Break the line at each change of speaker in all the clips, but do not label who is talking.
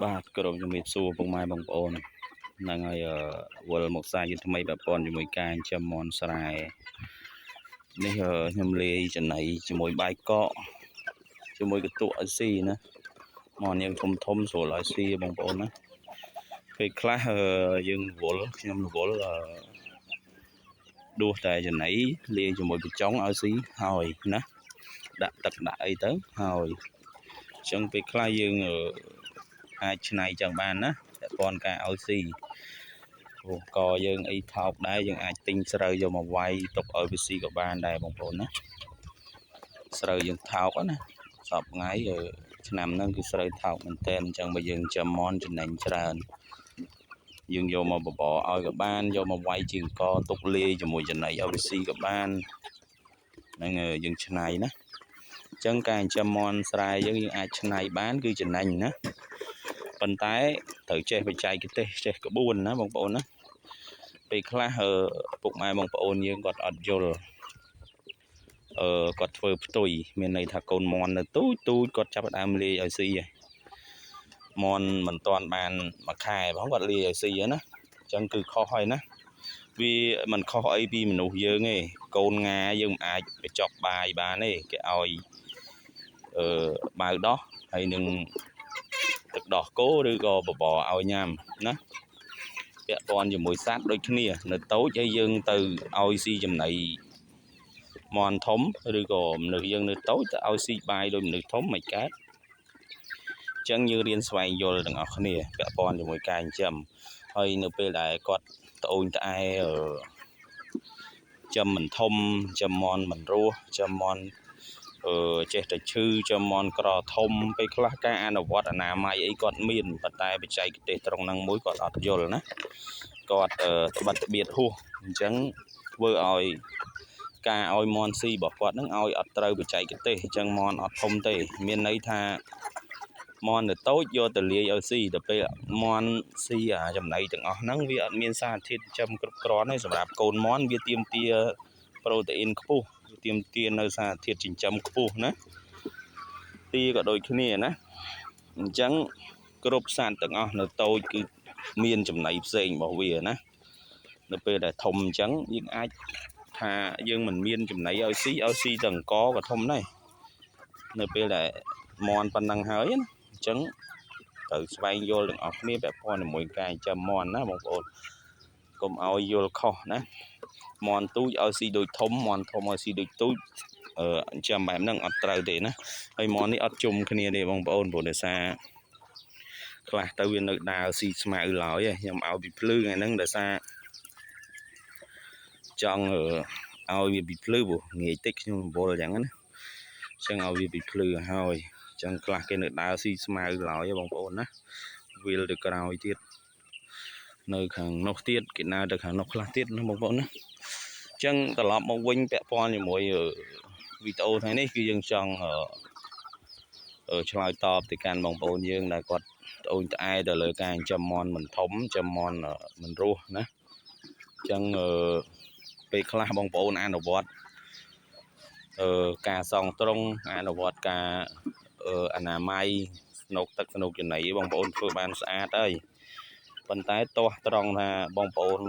បាទក្រុមជំរាបសួរពុកម៉ែបងប្អូនហ្នឹងហើយវល់មកសាយថ្មីប្រព័ន្ធជាមួយការចិញ្ចឹមមាន់ស្រែនេះខ្ញុំលាយចំណីជាមួយបាយកកជាមួយកន្ទក់ឲ្យស៊ីណាមាន់យើងធំស្រួលឲ្យស៊ីបងប្អូនណាពេលខ្លះយើងរវល់ខ្ញុំរវល់ដួសតែចំណីលាយជាមួយកញ្ចុងឲ្យស៊ីហើយណាដាក់ទឹកដាក់អីទៅហើយអញ្ចឹងពេលខ្លះយើងអាចឆ្នៃចឹងបានណាតែប៉ុនការឲ្យស៊ីព្រោះកយើងអីថោកដែរយើងអាចទិញស្រូវយកមកវាយទុកឲ្យវាស៊ីក៏បានដែរបងប្អូនណាស្រូវយើងថោកណាសពថ្ងៃឆ្នាំហ្នឹងគឺស្រូវថោកមែនតើអញ្ចឹងបើយើងចាំមន់ចំណេញច្រើនយើងយកមកបបរឲ្យក៏បានយកមកវាយជាងកទុកលាយជាមួយចំណីឲ្យវាស៊ីក៏បានហ្នឹងយើងឆ្នៃណាអញ្ចឹងការចិញ្ចឹមមាន់ស្រែយើងអាចឆ្នៃបានគឺចំណេញណាប៉ុន្តែត្រូវចេះបច្ចេកទេសចេះក្បួនណាបងប្អូនណាពេលខ្លះពុកម៉ែបងប្អូនយើងគាត់អត់យល់គាត់ធ្វើផ្ទុយមានន័យថាកូនមាន់នៅទូចគាត់ចាប់ផ្ដើមលាយឲ្យស៊ីហើយមាន់មិនទាន់បានមួយខែផងគាត់លាយឲ្យស៊ីហើយណាអញ្ចឹងគឺខុសហើយណាវាមិនខុសអីពីមនុស្សយើងទេកូនងាយើងមិនអាចបញ្ចុកបាយបានទេគេឲ្យបាវដោះហើយនឹងទឹកដោះគោឬក៏បបរឲ្យញ៉ាំណាពាក់ព័ន្ធជាមួយសត្វដូចគ្នានៅតូចហើយយើងទៅឲ្យស៊ីចំណីមាន់ធំឬក៏មនុស្សយើងនៅតូចទៅឲ្យស៊ីបាយដូចមនុស្សធំមិនកើតអញ្ចឹងយើងរៀនស្វែងយល់ទាំងអស់គ្នាពាក់ព័ន្ធជាមួយការចិញ្ចឹមហើយនៅពេលដែលគាត់ត្អូញត្អែចិញ្ចឹមមិនធំចិញ្ចឹមមាន់មិនរស់ចិញ្ចឹមមាន់ចេះតែឈឺចំមន់ក្រធំពេលខ្លះការអនុវត្តអនាម័យអីគាត់មានប៉ុន្តែបច្ចេកទេសត្រង់ហ្នឹងមួយគាត់អត់យល់ណាគាត់ត្បិតត្បៀតហួសអញ្ចឹងធ្វើឲ្យការឲ្យមន់ស៊ីរបស់គាត់ហ្នឹងឲ្យអត់ត្រូវបច្ចេកទេសអញ្ចឹងមន់អត់ធំទេមានន័យថាមន់ទៅតូចយកទៅលាយឲ្យស៊ីទៅពេលមន់ស៊ីចំណីទាំងអស់ហ្នឹងវាអត់មានសារធាតុចិញ្ចឹមគ្រប់គ្រាន់ទេសម្រាប់កូនមន់វាទាមទារប្រូតេអ៊ីនខ្ពស់ទាមទារនៅសារធាតុចិញ្ចឹមខ្ពស់ណាទីក៏ដូចគ្នាណាអញ្ចឹងគ្រប់សត្វទាំងអស់នៅតូចគឺមានចំណីផ្សេងរបស់វាណានៅពេលដែលធំអញ្ចឹងយើងអាចថាយើងមិនមានចំណីឲ្យស៊ីទៅអង្គក៏ធំដែរនៅពេលដែលមន់ប៉ុណ្ណឹងហើយណាអញ្ចឹងត្រូវស្វែងយល់ទាំងអស់គ្នាពាក់ព័ន្ធជាមួយការចិញ្ចឹមមន់ណាបងប្អូនកុំឲ្យយល់ខុសណាមន់ទូចឲ្យស៊ីដូចធំមន់ធំឲ្យស៊ីដូចទូចអញ្ចឹងបែបហ្នឹងអត់ត្រូវទេណាហើយមន់នេះអត់ជុំគ្នាទេបងប្អូនព្រោះដោយសារខ្លះទៅវានៅដើរស៊ីស្មៅឡើយខ្ញុំឲ្យពីភ្លឺថ្ងៃហ្នឹងដោយសារចង់ឲ្យវាពីភ្លឺព្រោះងាយតិចខ្ញុំរវល់អញ្ចឹងណាអញ្ចឹងឲ្យវាពីភ្លឺហើយអញ្ចឹងខ្លះគេនៅដើរស៊ីស្មៅឡើយបងប្អូនណាវាលទៅក្រោយទៀតនៅខាងនោះទៀតគេដើរទៅខាងនោះខ្លះទៀតណាបងប្អូនណាអញ្ចឹងត្រឡប់មកវិញពាក់ព័ន្ធជាមួយវីដេអូថ្ងៃនេះគឺយើងចង់ឆ្លើយតបទៅកាន់បងប្អូនយើងដែលគាត់ត្អូញត្អែទៅលើការចិញ្ចឹមមាន់មិនធំចិញ្ចឹមមាន់មិនរស់ណាអញ្ចឹងពេលខ្លះបងប្អូនអនុវត្តការសងត្រង់អនុវត្តការអនាម័យស្នូកទឹកស្នូកចំណីបងប្អូនធ្វើបានស្អាតហើយប៉ុន្តែទាស់ត្រង់ថាបងប្អូន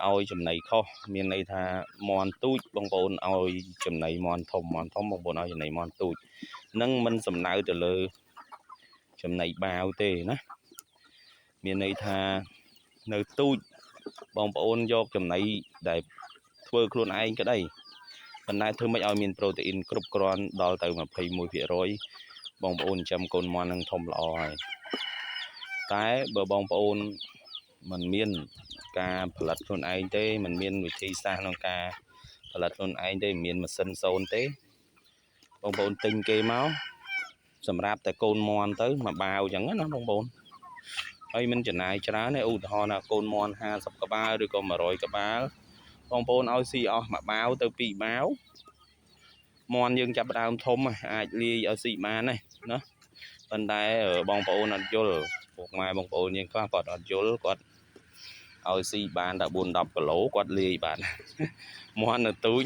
ឲ្យចំណីខុសមានន័យថាមន់ទូចបងប្អូនឲ្យចំណីមន់ធំបងប្អូនឲ្យចំណីមន់ទូចនឹងមិនសំដៅទៅលើចំណីបាវទេណាមានន័យថានៅទូចបងប្អូនយកចំណីដែលធ្វើខ្លួនឯងក្តីប៉ុន្តែធ្វើមិនឲ្យមានប្រូតេអ៊ីនគ្រប់គ្រាន់ដល់ទៅ21%បងប្អូនចិញ្ចឹមកូនមន់នឹងធំល្អហើយតែបើបងប្អូនមិនមានការផលិតខ្លួនឯងទេមិនមានវិធីសាស្ត្រក្នុងការផលិតខ្លួនឯងទេមានម៉ាស៊ីនសូនទេបងប្អូនទិញគេមកសម្រាប់តែកូនមន់ទៅមួយបាវអញ្ចឹងណាបងប្អូនហើយមិនចំណាយច្រើនទេឧទាហរណ៍ថាកូនមន់50ក្បាលឬក៏100ក្បាលបងប្អូនឲ្យស៊ីអស់មួយបាវទៅ2បាវមន់យើងចាប់ដើមធំអាចលាយឲ្យស៊ីបានណាប៉ុន្តែបងប្អូនអត់យល់ពុកម៉ែបងប្អូនយើងខ្លះគាត់អត់យល់គាត់ឲ្យស៊ីបានតែ4-10គីឡូគាត់លាយបានមន់នៅទូច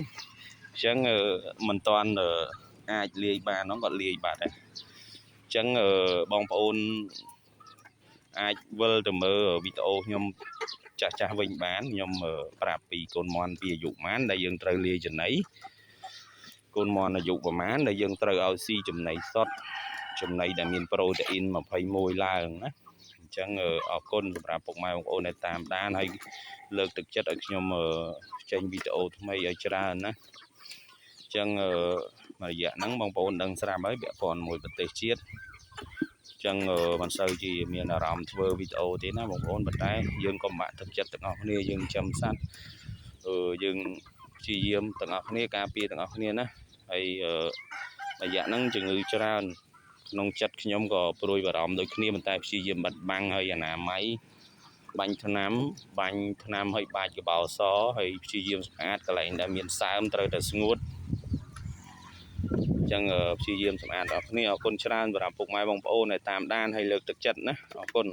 អញ្ចឹងមិនតាន់អាចលាយបានហ្នឹងគាត់លាយបាត់ដែរអញ្ចឹងបងប្អូន អាចវិលទៅមើលវីដេអូខ្ញុំចាស់វិញបានខ្ញុំប្រាប់ពីកូនមន់ពីអាយុប៉ុន្មានដែលយើងត្រូវលាយចំណីកូនមន់អាយុប្រហែលដែលយើងត្រូវឲ្យស៊ីចំណីសុទ្ធចំណីដែលមានប្រូតេអ៊ីន21ឡើងណាអញ្ចឹងអរគុណសម្រាប់ពុកម៉ែបងប្អូនដែលតាមដានហើយលើកទឹកចិត្តឲ្យខ្ញុំចេញវីដេអូថ្មីឲ្យច្រើនណាអញ្ចឹងមួយរយៈហ្នឹងបងប្អូនដឹងស្រាប់ហើយពាក់ព័ន្ធមួយប្រទេសជាតិអញ្ចឹងមិនសូវជាមានអារម្មណ៍ធ្វើវីដេអូទេណាបងប្អូនប៉ុន្តែយើងកុំបាក់ទឹកចិត្តទាំងអស់គ្នាយើងចាំសัตว์យើងព្យាយាមទាំងអស់គ្នាការពារទាំងអស់គ្នាណាហើយរយៈហ្នឹងជំងឺច្រើនក្នុងចិត្តខ្ញុំក៏ព្រួយបារម្ភដូចគ្នាប៉ុន្តែព្យាយាមបិទបាំងហើយអនាម័យបាញ់ថ្នាំហើយបាចកបោសហើយព្យាយាមស្អាតកន្លែងដែលមានសើមត្រូវតែស្ងួតអញ្ចឹងព្យាយាមសម្អាតដល់គ្នាអរគុណច្រើនសម្រាប់ពុកម៉ែបងប្អូនដែលតាមដានហើយលើកទឹកចិត្តណាអរគុណ